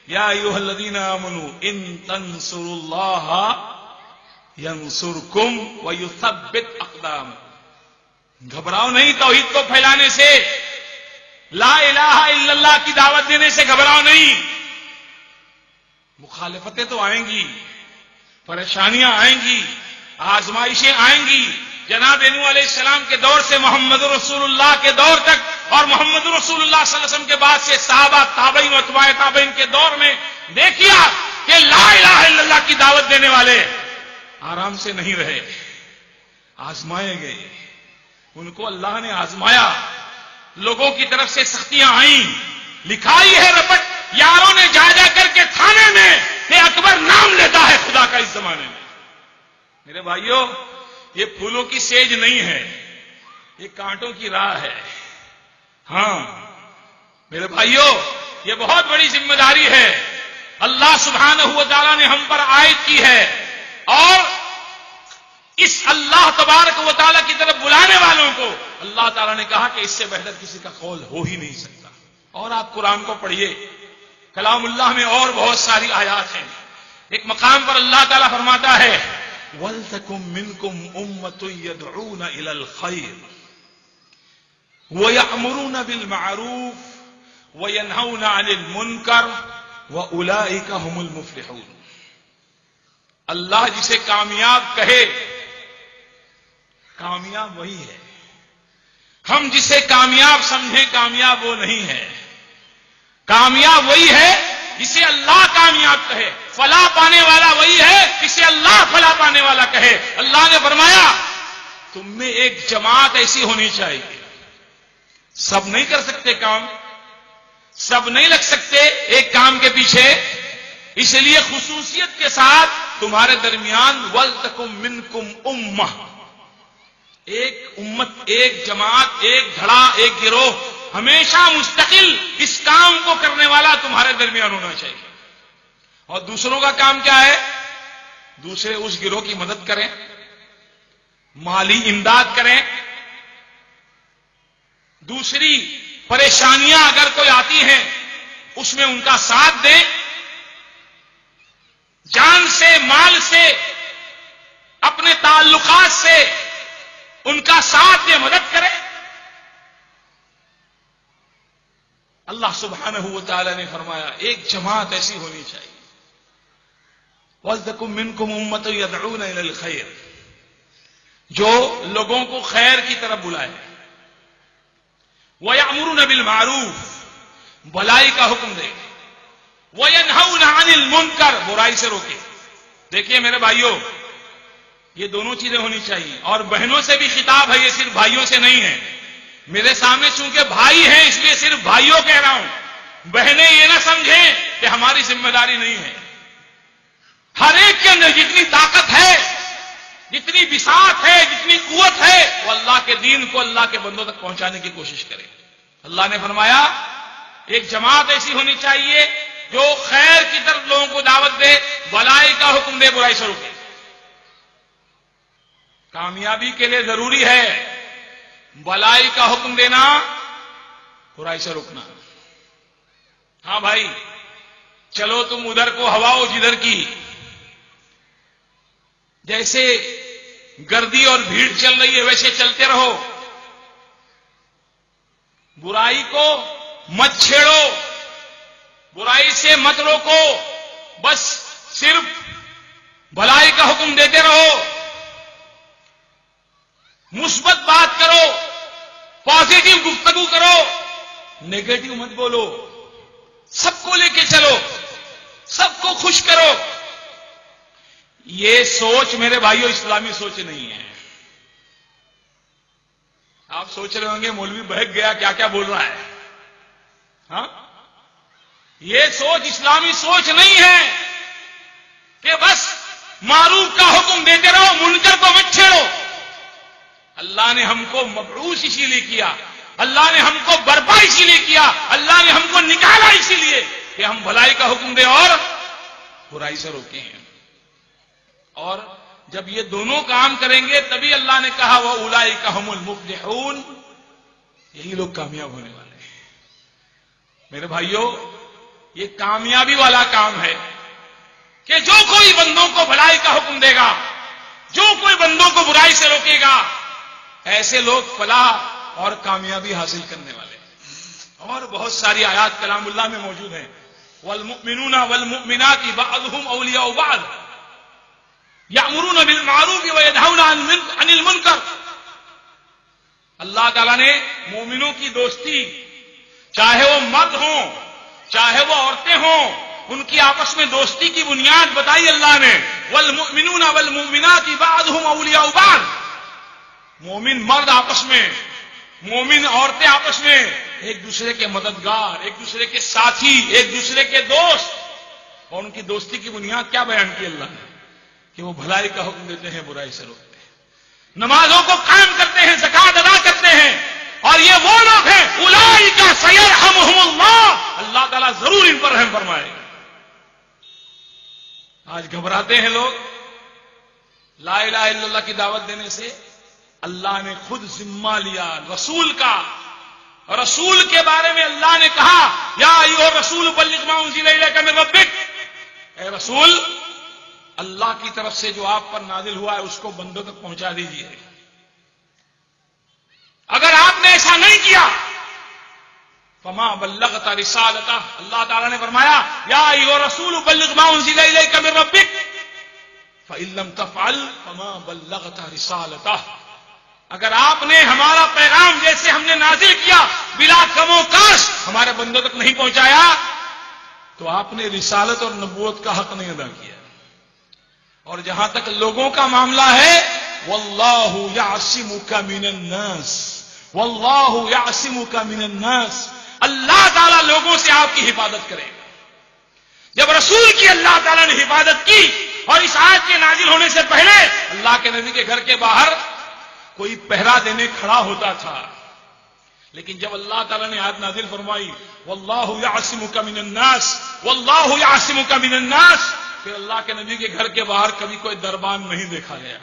یا ایھا الذین آمنوا ان تنصروا اللہ ینصرکم ویثبت اقدامکم۔ گھبراؤ نہیں توحید کو پھیلانے سے، لا الہ الا اللہ کی دعوت دینے سے گھبراؤ نہیں۔ مخالفتیں تو آئیں گی، پریشانیاں آئیں گی، آزمائشیں آئیں گی۔ جناب نوح علیہ السلام کے دور سے محمد رسول اللہ کے دور تک، اور محمد رسول اللہ صلی اللہ علیہ وسلم کے بعد سے صحابہ، تابعین و اتباع تابعین کے دور میں دیکھیا کہ لا الہ الا اللہ کی دعوت دینے والے آرام سے نہیں رہے، آزمائے گئے۔ ان کو اللہ نے آزمایا، لوگوں کی طرف سے سختیاں آئیں، لکھائی ہے رپٹ یاروں نے جا جا کر کے تھانے میں کہ اکبر نام لیتا ہے خدا کا اس زمانے میں۔ میرے بھائیوں، یہ پھولوں کی سیج نہیں ہے، یہ کانٹوں کی راہ ہے۔ ہاں میرے بھائیوں، یہ بہت بڑی ذمہ داری ہے اللہ سبحانہ و تعالیٰ نے ہم پر عائد کی ہے، اور اس اللہ تبارک و تعالیٰ کی طرف بلانے والوں کو اللہ تعالیٰ نے کہا کہ اس سے بہتر کسی کا قول ہو ہی نہیں سکتا۔ اور آپ قرآن کو پڑھیے، کلام اللہ میں اور بہت ساری آیات ہیں۔ ایک مقام پر اللہ تعالیٰ فرماتا ہے وَلْتَكُن مِّنكُمْ أُمَّةٌ يَدْعُونَ إِلَى الْخَيْرِ وَيَأْمُرُونَ بِالْمَعْرُوفِ وَيَنْهَوْنَ عَنِ الْمُنكَرِ وَأُولَئِكَ هُمُ الْمُفْلِحُونَ۔ اللہ جسے کامیاب کہے، کامیاب وہی ہے۔ ہم جسے کامیاب سمجھیں، کامیاب وہ نہیں ہے۔ کامیاب وہی ہے جسے اللہ کامیاب کہے، فلاح پانے والا وہی ہے جسے اللہ فلاح پانے والا کہے۔ اللہ نے فرمایا تم میں ایک جماعت ایسی ہونی چاہیے، سب نہیں کر سکتے کام، سب نہیں لگ سکتے ایک کام کے پیچھے، اس لیے خصوصیت کے ساتھ تمہارے درمیان وَلْتَكُن مِّنكُمْ أُمَّةٌ، ایک امت، ایک جماعت، ایک دھڑا، ایک گروہ ہمیشہ مستقل اس کام کو کرنے والا تمہارے درمیان ہونا چاہیے۔ اور دوسروں کا کام کیا ہے؟ دوسرے اس گروہ کی مدد کریں، مالی امداد کریں، دوسری پریشانیاں اگر کوئی آتی ہیں اس میں ان کا ساتھ دیں، جان سے، مال سے، اپنے تعلقات سے ان کا ساتھ دے، مدد کرے۔ اللہ سبحانہ و تعالی نے فرمایا ایک جماعت ایسی ہونی چاہیے، وَلْتَكُن مِّنكُمْ أُمَّةٌ يَدْعُونَ إِلَى الْخَيْرِ، جو لوگوں کو خیر کی طرف بلائے، وَيَأْمُرُونَ بِالْمَعْرُوفِ، بھلائی کا حکم دے، وَيَنْهَوْنَ عَنِ الْمُنكَرِ، برائی سے روکے۔ دیکھیے میرے بھائیوں، یہ دونوں چیزیں ہونی چاہیے۔ اور بہنوں سے بھی خطاب ہے، یہ صرف بھائیوں سے نہیں ہے۔ میرے سامنے چونکہ بھائی ہیں اس لیے صرف بھائیوں کہہ رہا ہوں، بہنیں یہ نہ سمجھیں کہ ہماری ذمہ داری نہیں ہے۔ ہر ایک کے اندر جتنی طاقت ہے، جتنی بساط ہے، جتنی قوت ہے، وہ اللہ کے دین کو اللہ کے بندوں تک پہنچانے کی کوشش کرے۔ اللہ نے فرمایا ایک جماعت ایسی ہونی چاہیے جو خیر کی طرف لوگوں کو دعوت دے، بھلائی کا حکم دے، برائی سے روکے۔ کامیابی کے لیے ضروری ہے بھلائی کا حکم دینا، برائی سے روکنا۔ ہاں بھائی، چلو تم ادھر کو ہواؤ جدھر کی، جیسے گردی اور بھیڑ چل رہی ہے ویسے چلتے رہو، برائی کو مت چھیڑو، برائی سے مت روکو، بس صرف بھلائی کا حکم دیتے رہو، مثبت بات کرو، پازیٹو گفتگو کرو، نیگیٹو مت بولو، سب کو لے کے چلو، سب کو خوش کرو۔ یہ سوچ میرے بھائیوں اسلامی سوچ نہیں ہے۔ آپ سوچ رہے ہوں گے مولوی بہک گیا، کیا کیا بول رہا ہے۔ ہاں، یہ سوچ اسلامی سوچ نہیں ہے کہ بس معروف کا حکم دیتے رہو، منکر کو مت چھیڑو۔ اللہ نے ہم کو مبعوث اسی لیے کیا، اللہ نے ہم کو برپا اسی لیے کیا، اللہ نے ہم کو نکالا اسی لیے کہ ہم بھلائی کا حکم دیں اور برائی سے روکیں ہیں۔ اور جب یہ دونوں کام کریں گے تبھی اللہ نے کہا وَأُولَئِكَ هُمُ الْمُفْلِحُونَ، یہی لوگ کامیاب ہونے والے ہیں۔ میرے بھائیوں، یہ کامیابی والا کام ہے کہ جو کوئی بندوں کو بھلائی کا حکم دے گا، جو کوئی بندوں کو برائی سے روکے گا، ایسے لوگ فلاح اور کامیابی حاصل کرنے والے ہیں۔ اور بہت ساری آیات کلام اللہ میں موجود ہیں، والمؤمنون والمؤمنات بعضهم اولیاء بعض یأمرون بالمعروف وینہون عن المنکر۔ اللہ تعالیٰ نے مومنوں کی دوستی، چاہے وہ مرد ہوں چاہے وہ عورتیں ہوں، ان کی آپس میں دوستی کی بنیاد بتائی اللہ نے، والمؤمنون والمؤمنات بعضهم اولیاء بعض۔ مومن مرد آپس میں، مومن عورتیں آپس میں ایک دوسرے کے مددگار، ایک دوسرے کے ساتھی، ایک دوسرے کے دوست۔ اور ان کی دوستی کی بنیاد کیا بیان کی اللہ نے؟ کہ وہ بھلائی کا حکم دیتے ہیں، برائی سے روکتے ہیں، نمازوں کو قائم کرتے ہیں، زکات ادا کرتے ہیں، اور یہ وہ لوگ ہیں اولئک سیرحمہم اللہ، اللہ تعالیٰ ضرور ان پر رحم فرمائے گا۔ آج گھبراتے ہیں لوگ لا الہ الا اللہ کی دعوت دینے سے۔ اللہ نے خود ذمہ لیا رسول کا، رسول کے بارے میں اللہ نے کہا یا ایھا الرسول بلغ ما انزل الیک من ربک، اے رسول اللہ کی طرف سے جو آپ پر نازل ہوا ہے اس کو بندوں تک پہنچا دیجیے۔ اگر آپ نے ایسا نہیں کیا فما بلغت رسالتہ، اللہ تعالیٰ نے فرمایا یا ایھا الرسول بلغ ما انزل الیک من ربک فإن لم تفعل فما بلغت رسالتہ۔ اگر آپ نے ہمارا پیغام جیسے ہم نے نازل کیا بلا کم و کاش ہمارے بندوں تک نہیں پہنچایا تو آپ نے رسالت اور نبوت کا حق نہیں ادا کیا۔ اور جہاں تک لوگوں کا معاملہ ہے، واللہ یعصمک من الناس، واللہ یعصمک من الناس، اللہ تعالیٰ لوگوں سے آپ کی حفاظت کرے گا۔ جب رسول کی اللہ تعالیٰ نے حفاظت کی، اور اس آیت کے نازل ہونے سے پہلے اللہ کے نبی کے گھر کے باہر کوئی پہرا دینے کھڑا ہوتا تھا، لیکن جب اللہ تعالیٰ نے آیت نازل فرمائی واللہ یعصمک من الناس، واللہ یعصمک من الناس، پھر اللہ کے نبی کے گھر کے باہر کبھی کوئی دربان نہیں دیکھا گیا۔